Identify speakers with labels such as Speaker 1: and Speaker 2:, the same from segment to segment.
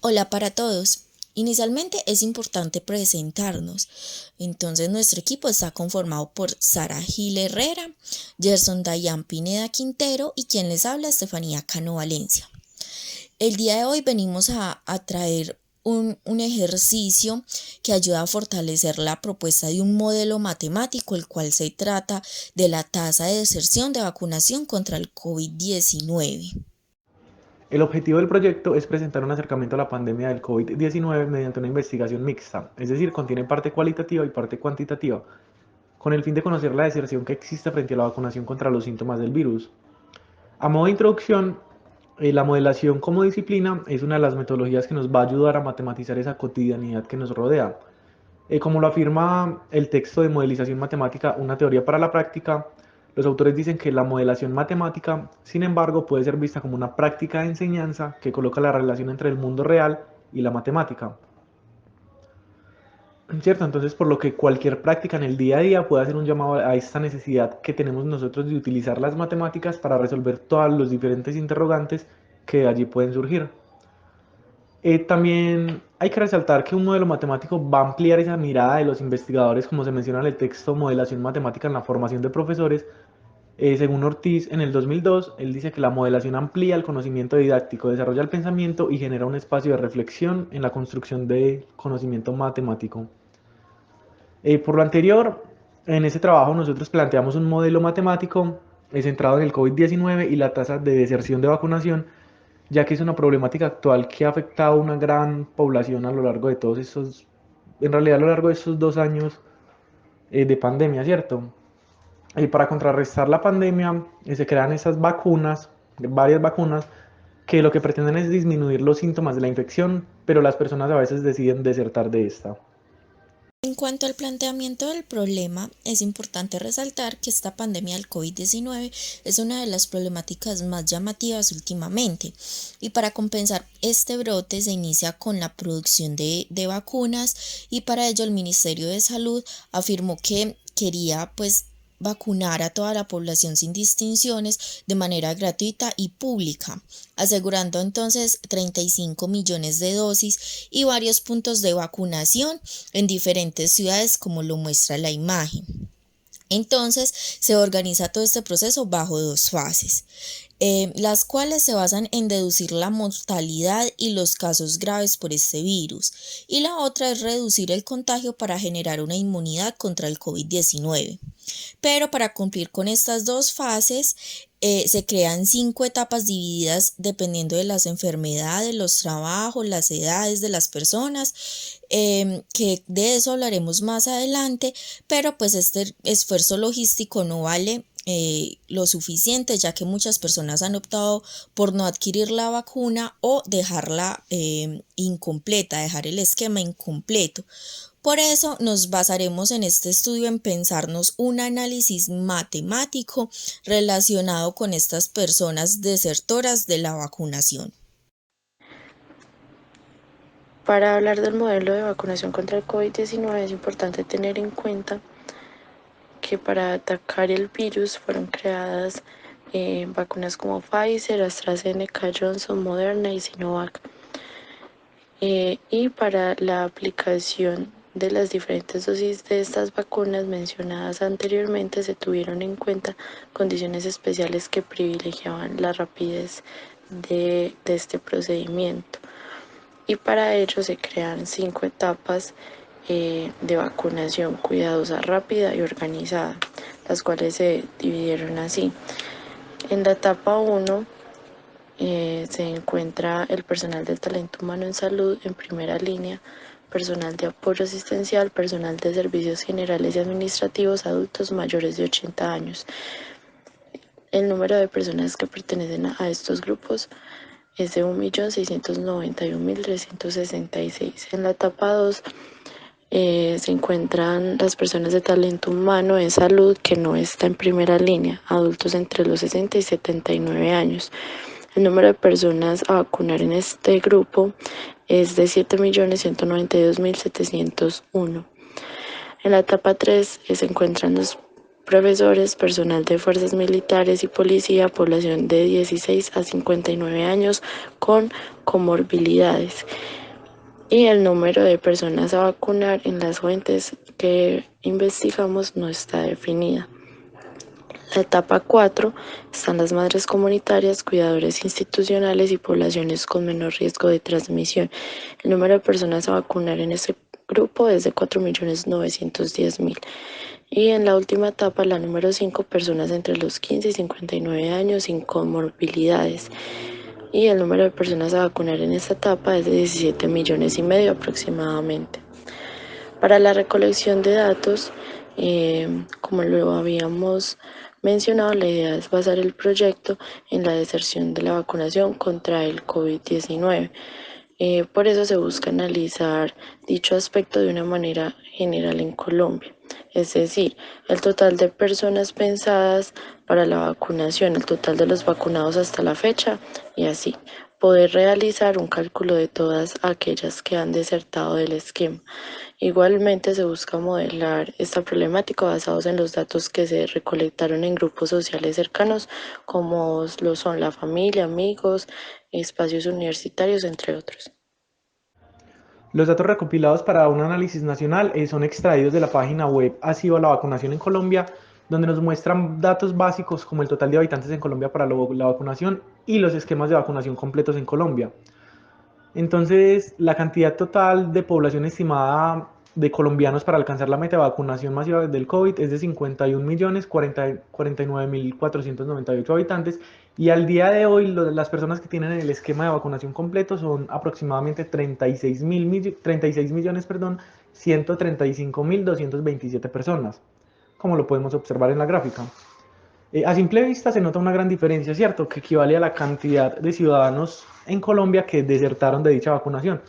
Speaker 1: Hola para todos. Inicialmente es importante presentarnos. Entonces nuestro equipo está conformado por Sara Gil Herrera, Gerson Dayan Pineda Quintero y quien les habla Estefanía Cano Valencia. El día de hoy venimos a traer un ejercicio que ayuda a fortalecer la propuesta de un modelo matemático, el cual se trata de la tasa de deserción de vacunación contra el COVID-19.
Speaker 2: El objetivo del proyecto es presentar un acercamiento a la pandemia del COVID-19 mediante una investigación mixta, es decir, contiene parte cualitativa y parte cuantitativa, con el fin de conocer la deserción que existe frente a la vacunación contra los síntomas del virus. A modo de introducción, la modelación como disciplina es una de las metodologías que nos va a ayudar a matematizar esa cotidianidad que nos rodea. Como lo afirma el texto de modelización matemática, una teoría para la práctica, los autores dicen que la modelación matemática, sin embargo, puede ser vista como una práctica de enseñanza que coloca la relación entre el mundo real y la matemática. ¿Cierto? Entonces, por lo que cualquier práctica en el día a día puede hacer un llamado a esta necesidad que tenemos nosotros de utilizar las matemáticas para resolver todos los diferentes interrogantes que allí pueden surgir. También hay que resaltar que un modelo matemático va a ampliar esa mirada de los investigadores, como se menciona en el texto Modelación Matemática en la formación de profesores. Según Ortiz, en el 2002, él dice que la modelación amplía el conocimiento didáctico, desarrolla el pensamiento y genera un espacio de reflexión en la construcción de conocimiento matemático. Por lo anterior, en ese trabajo nosotros planteamos un modelo matemático centrado en el COVID-19 y la tasa de deserción de vacunación, ya que es una problemática actual que ha afectado a una gran población a lo largo de todos estos, en realidad a lo largo de estos 2 años de pandemia, ¿cierto? Y para contrarrestar la pandemia se crean esas vacunas, varias vacunas, que lo que pretenden es disminuir los síntomas de la infección, pero las personas a veces deciden desertar de esta.
Speaker 1: En cuanto al planteamiento del problema, es importante resaltar que esta pandemia del COVID-19 es una de las problemáticas más llamativas últimamente y para compensar este brote se inicia con la producción de vacunas y para ello el Ministerio de Salud afirmó que quería vacunar a toda la población sin distinciones de manera gratuita y pública, asegurando entonces 35 millones de dosis y varios puntos de vacunación en diferentes ciudades como lo muestra la imagen. Entonces se organiza todo este proceso bajo dos fases, las cuales se basan en deducir la mortalidad y los casos graves por este virus, y la otra es reducir el contagio para generar una inmunidad contra el COVID-19. Pero para cumplir con estas dos fases, se crean 5 etapas divididas dependiendo de las enfermedades, los trabajos, las edades de las personas, que de eso hablaremos más adelante, pero pues este esfuerzo logístico no vale lo suficiente, ya que muchas personas han optado por no adquirir la vacuna o dejarla incompleta, dejar el esquema incompleto. Por eso nos basaremos en este estudio en pensarnos un análisis matemático relacionado con estas personas desertoras de la vacunación.
Speaker 3: Para hablar del modelo de vacunación contra el COVID-19 es importante tener en cuenta que para atacar el virus fueron creadas vacunas como Pfizer, AstraZeneca, Johnson, Moderna y Sinovac. Y para la aplicación de las diferentes dosis de estas vacunas mencionadas anteriormente se tuvieron en cuenta condiciones especiales que privilegiaban la rapidez de este procedimiento. Y para ello se crean 5 etapas de vacunación cuidadosa, rápida y organizada, las cuales se dividieron así. En la etapa 1 se encuentra el personal del talento humano en salud en primera línea, personal de apoyo asistencial, personal de servicios generales y administrativos, adultos mayores de 80 años. El número de personas que pertenecen a estos grupos es de 1.691.366. En la etapa 2 se encuentran las personas de talento humano en salud que no está en primera línea, adultos entre los 60 y 79 años. El número de personas a vacunar en este grupo es de 7.192.701. En la etapa 3 se encuentran las profesores, personal de fuerzas militares y policía, población de 16 a 59 años con comorbilidades. Y el número de personas a vacunar en las fuentes que investigamos no está definida. La etapa 4 están las madres comunitarias, cuidadores institucionales y poblaciones con menor riesgo de transmisión. El número de personas a vacunar en este grupo es de 4.910.000. Y en la última etapa, la número 5, personas entre los 15 y 59 años sin comorbilidades. Y el número de personas a vacunar en esta etapa es de 17,5 millones aproximadamente. Para la recolección de datos, como lo habíamos mencionado, la idea es basar el proyecto en la deserción de la vacunación contra el COVID-19. Por eso se busca analizar dicho aspecto de una manera general en Colombia, es decir, el total de personas pensadas para la vacunación, el total de los vacunados hasta la fecha y así poder realizar un cálculo de todas aquellas que han desertado del esquema. Igualmente se busca modelar esta problemática basados en los datos que se recolectaron en grupos sociales cercanos, como lo son la familia, amigos, espacios universitarios, entre otros.
Speaker 2: Los datos recopilados para un análisis nacional son extraídos de la página web Así va la vacunación en Colombia, donde nos muestran datos básicos como el total de habitantes en Colombia para la vacunación y los esquemas de vacunación completos en Colombia. Entonces, la cantidad total de población estimada de colombianos para alcanzar la meta de vacunación masiva del COVID es de 51.049.498 habitantes y al día de hoy las personas que tienen el esquema de vacunación completo son aproximadamente 135.227 personas, como lo podemos observar en la gráfica. A simple vista se nota una gran diferencia, ¿cierto? Que equivale a la cantidad de ciudadanos en Colombia que desertaron de dicha vacunación,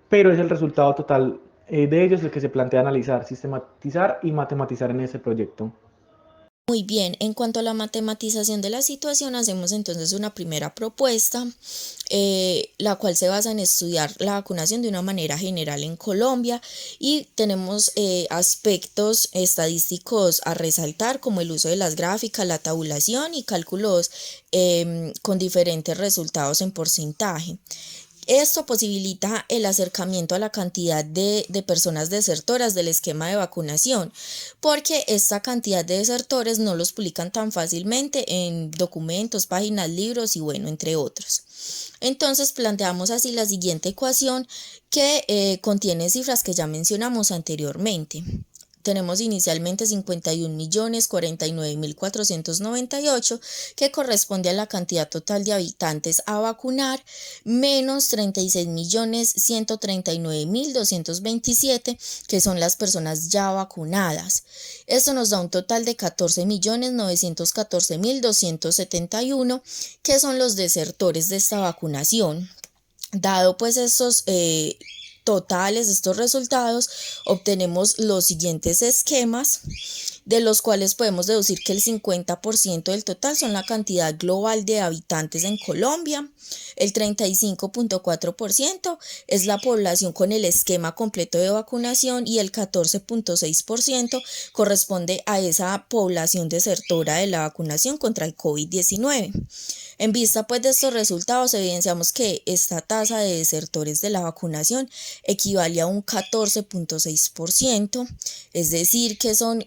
Speaker 2: pero es el resultado total de ellos el que se plantea analizar, sistematizar y matematizar en ese proyecto.
Speaker 1: Muy bien, en cuanto a la matematización de la situación, hacemos entonces una primera propuesta, la cual se basa en estudiar la vacunación de una manera general en Colombia y tenemos aspectos estadísticos a resaltar como el uso de las gráficas, la tabulación y cálculos con diferentes resultados en porcentaje. Esto posibilita el acercamiento a la cantidad de personas desertoras del esquema de vacunación, porque esta cantidad de desertores no los publican tan fácilmente en documentos, páginas, libros y bueno, entre otros. Entonces planteamos así la siguiente ecuación que contiene cifras que ya mencionamos anteriormente. Tenemos inicialmente 51.049.498 que corresponde a la cantidad total de habitantes a vacunar menos 36.139.227 que son las personas ya vacunadas. Esto nos da un total de 14.914.271 que son los desertores de esta vacunación. Dado pues estos totales, estos resultados, obtenemos los siguientes esquemas, de los cuales podemos deducir que el 50% del total son la cantidad global de habitantes en Colombia, el 35.4% es la población con el esquema completo de vacunación y el 14.6% corresponde a esa población desertora de la vacunación contra el COVID-19. En vista pues de estos resultados evidenciamos que esta tasa de desertores de la vacunación equivale a un 14.6%, es decir que son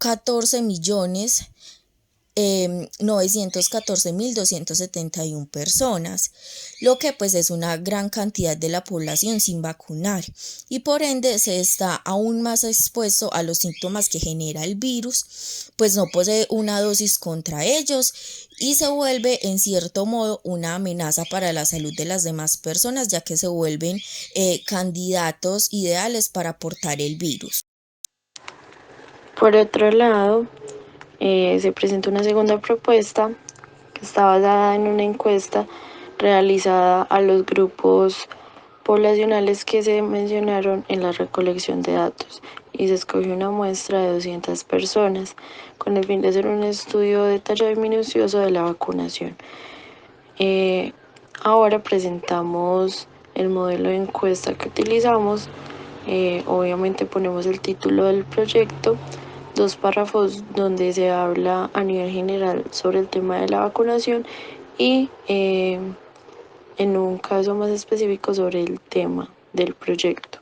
Speaker 1: 14.914.271 personas, lo que pues es una gran cantidad de la población sin vacunar y por ende se está aún más expuesto a los síntomas que genera el virus, pues no posee una dosis contra ellos y se vuelve en cierto modo una amenaza para la salud de las demás personas, ya que se vuelven candidatos ideales para portar el virus.
Speaker 3: Por otro lado, se presenta una segunda propuesta que está basada en una encuesta realizada a los grupos poblacionales que se mencionaron en la recolección de datos y se escogió una muestra de 200 personas con el fin de hacer un estudio detallado y minucioso de la vacunación. Ahora presentamos el modelo de encuesta que utilizamos. Obviamente ponemos el título del proyecto dos párrafos donde se habla a nivel general sobre el tema de la vacunación y en un caso más específico sobre el tema del proyecto.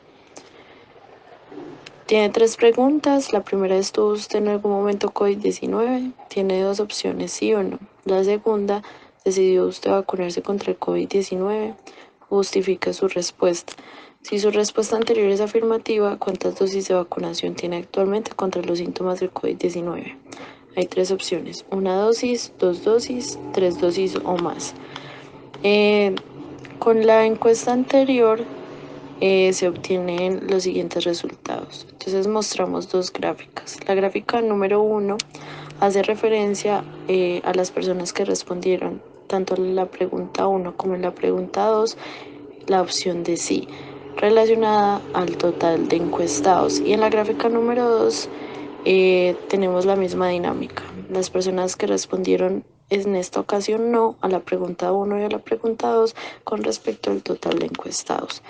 Speaker 3: Tiene 3 preguntas. La primera es: ¿tuvo usted en algún momento COVID-19? Tiene 2 opciones: sí o no. La segunda: ¿decidió usted vacunarse contra el COVID-19? Justifica su respuesta. Si su respuesta anterior es afirmativa, ¿cuántas dosis de vacunación tiene actualmente contra los síntomas del COVID-19? Hay 3 opciones: 1 dosis, 2 dosis, 3 dosis o más. Con la encuesta anterior se obtienen los siguientes resultados. Entonces mostramos 2 gráficas. La gráfica número 1 hace referencia a las personas que respondieron tanto en la pregunta 1 como en la pregunta 2 la opción de sí, relacionada al total de encuestados. Y en la gráfica número 2 tenemos la misma dinámica. Las personas que respondieron en esta ocasión no a la pregunta 1 y a la pregunta 2 con respecto al total de encuestados.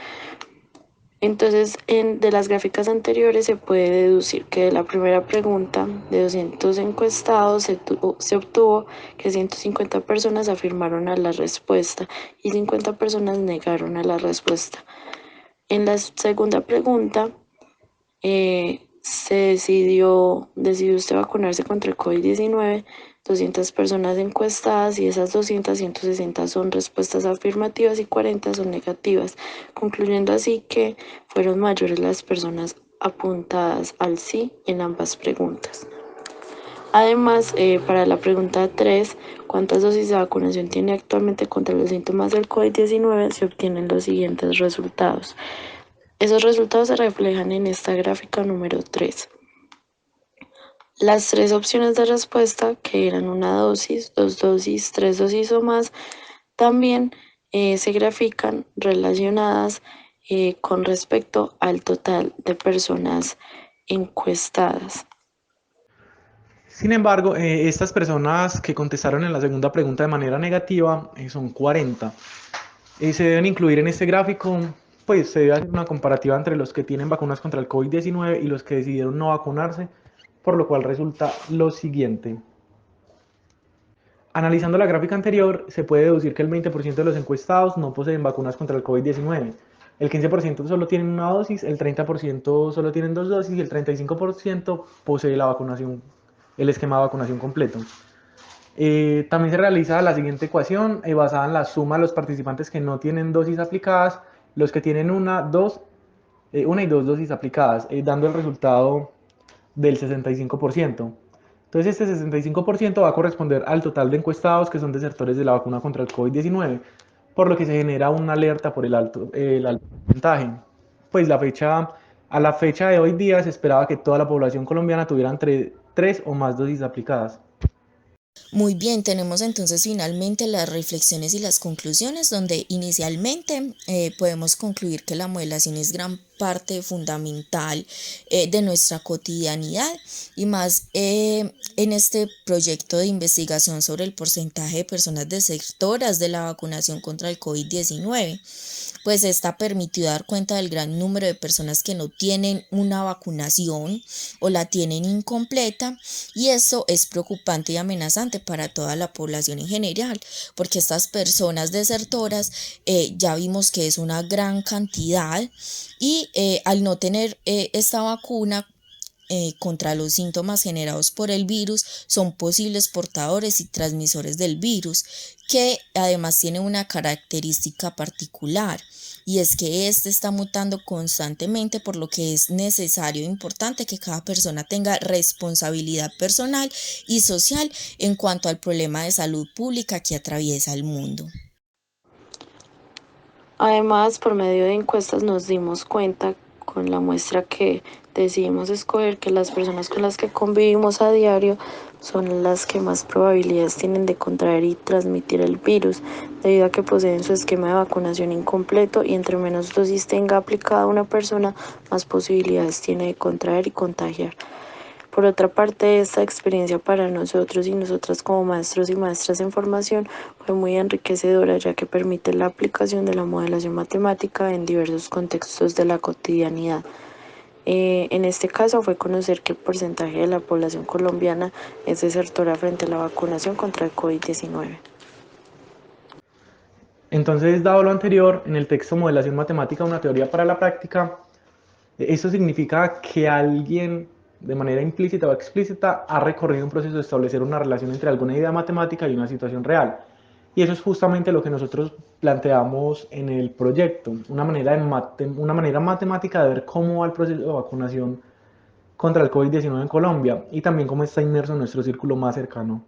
Speaker 3: Entonces, de las gráficas anteriores se puede deducir que de la primera pregunta de 200 encuestados se obtuvo que 150 personas afirmaron a la respuesta y 50 personas negaron a la respuesta. En la segunda pregunta decidió usted vacunarse contra el COVID-19, 200 personas encuestadas y esas 200, 160 son respuestas afirmativas y 40 son negativas, concluyendo así que fueron mayores las personas apuntadas al sí en ambas preguntas. Además, para la pregunta 3, ¿cuántas dosis de vacunación tiene actualmente contra los síntomas del COVID-19? Se obtienen los siguientes resultados. Esos resultados se reflejan en esta gráfica número 3. Las 3 opciones de respuesta, que eran 1 dosis, 2 dosis, 3 dosis o más, también se grafican relacionadas con respecto al total de personas encuestadas.
Speaker 2: Sin embargo, estas personas que contestaron en la segunda pregunta de manera negativa son 40. Se deben incluir en este gráfico, pues se debe hacer una comparativa entre los que tienen vacunas contra el COVID-19 y los que decidieron no vacunarse, por lo cual resulta lo siguiente. Analizando la gráfica anterior, se puede deducir que el 20% de los encuestados no poseen vacunas contra el COVID-19. El 15% solo tienen 1 dosis, el 30% solo tienen 2 dosis y el 35% posee la vacunación, el esquema de vacunación completo. También se realiza la siguiente ecuación basada en la suma de los participantes que no tienen dosis aplicadas, los que tienen una y 2 dosis aplicadas, dando el resultado del 65%. Entonces este 65% va a corresponder al total de encuestados que son desertores de la vacuna contra el COVID-19, por lo que se genera una alerta por el alto porcentaje. Pues a la fecha de hoy día se esperaba que toda la población colombiana tuviera entre 3 o más dosis aplicadas.
Speaker 1: Muy bien, tenemos entonces finalmente las reflexiones y las conclusiones, donde inicialmente podemos concluir que la modelación es gran parte fundamental de nuestra cotidianidad y más en este proyecto de investigación sobre el porcentaje de personas desertoras de la vacunación contra el COVID-19. Pues esta permitió dar cuenta del gran número de personas que no tienen una vacunación o la tienen incompleta, y esto es preocupante y amenazante para toda la población en general, porque estas personas desertoras ya vimos que es una gran cantidad y al no tener esta vacuna contra los síntomas generados por el virus, son posibles portadores y transmisores del virus, que además tiene una característica particular, y es que este está mutando constantemente, por lo que es necesario e importante que cada persona tenga responsabilidad personal y social en cuanto al problema de salud pública que atraviesa el mundo.
Speaker 3: Además, por medio de encuestas nos dimos cuenta con la muestra que decidimos escoger que las personas con las que convivimos a diario son las que más probabilidades tienen de contraer y transmitir el virus, debido a que poseen su esquema de vacunación incompleto, y entre menos dosis tenga aplicada una persona, más posibilidades tiene de contraer y contagiar. Por otra parte, esta experiencia para nosotros y nosotras como maestros y maestras en formación fue muy enriquecedora, ya que permite la aplicación de la modelación matemática en diversos contextos de la cotidianidad. En este caso fue conocer que el porcentaje de la población colombiana es desertora frente a la vacunación contra el COVID-19.
Speaker 2: Entonces, dado lo anterior, en el texto Modelación Matemática, una teoría para la práctica, eso significa que alguien, de manera implícita o explícita, ha recorrido un proceso de establecer una relación entre alguna idea matemática y una situación real. Y eso es justamente lo que nosotros planteamos en el proyecto, una manera matemática de ver cómo va el proceso de vacunación contra el COVID-19 en Colombia y también cómo está inmerso en nuestro círculo más cercano.